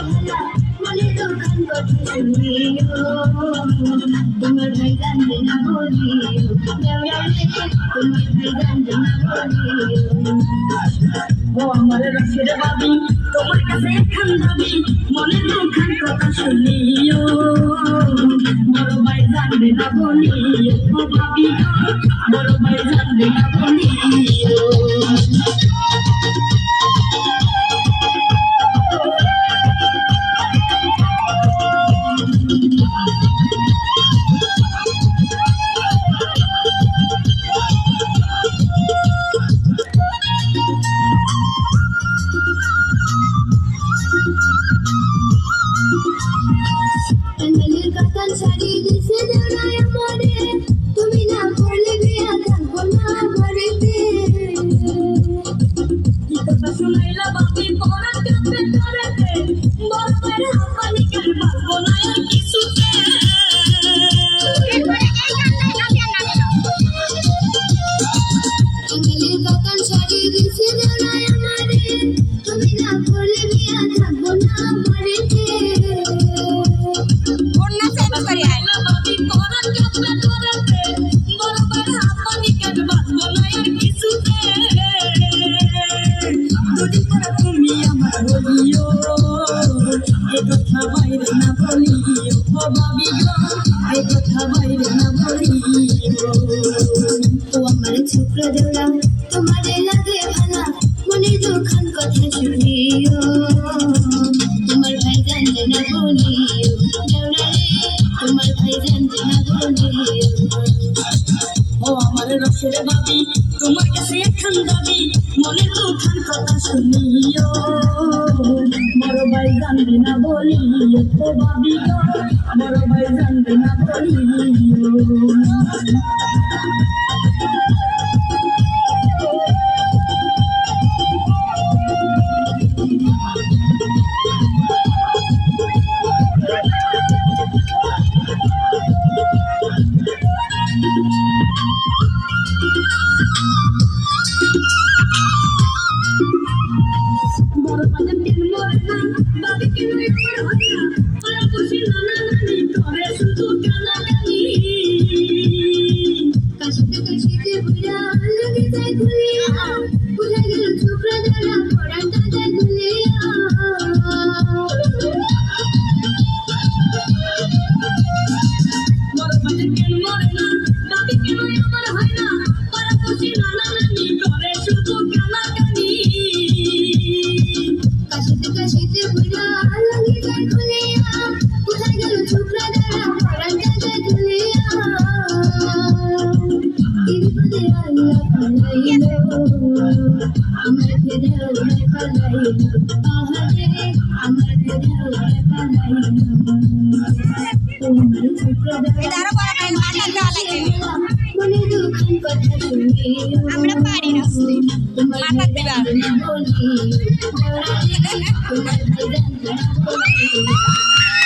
ভালা মনে দোকান কথা শুনিও তোমার ভাই জানবে না বলিও তোমার ভাই জানবে না বলিও ও আমার রসের বাবি তোমার কাছে এখন দাবি মনে দোকান কথা শুনিও বড় ভাই জানবে না বলিও ও ভাবি বড় ভাই জানবে না বলিও টাঙ্গাইলের কাতান শাড়ি দিছে জড়ায় আমারে তুমি না পড়লে বিয়া থাকবো না ঘরেতে কি কথা শুনাইলা বাপি পরার কাছে ধরেতে বড় করে হাঁপানি কেন পারবো না আর কিছুতে টাঙ্গাইলের কাতান শাড়ি দিছে জড়ায় আমারে তুমি না পড়লে বিয়া থাকবো না ঘরেতে তুমি আমার বলিও এ কথা বাইরে না বলিও ও ভাবি গো এ কথা বাইরে না বলিও ও আমার ছোকরা দেওয়া তোমারে লাগে ভালা মনে দোকান কথা শুনিও তোমার ভাই জানবে না বলিও দেওয়া রে তোমার ভাই জানবে না বলিও ও আমার রসের বাবি তোমার কাছে এখন দাবি মনে দোকান কথা শুনিও বড় ভাই জানবে না বলিও ও ভাবি গো বড় ভাই জানবে না বলিও বড় বাজার দিন মরে না বাবি কি মরে হয় না ওরা খুশি নানা নানি করে শুধু কানাকানি কাশিতে বুড়া লাগে যায় ঘুরিয়া বুঝা গেল ছোকরা দ্বারা পড়াটা যায় ঘুরিয়া বড় বাজার দিন মরে না বাবি কি মরে আমার হয় না ওরা খুশি নানা নানি করে শুধু কানাকানি কাশিতে বুড়া লাগে যায় ঘুরিয়া বুঝা গেল ছোকরা দ্বারা পড়াটা যায় ঘুরিয়া তিরপদে আল্লাহ পালাইলো আমার দেওয়া পালাইলো আহারে আমার দেওয়া পালাইলো তোমার ছোকরা দ্বারা মনে দোকান কথা শুনিও আমরা পারি না তোমার ভাই জানবে না বলিও তোমার ভাই জানবে না বলিও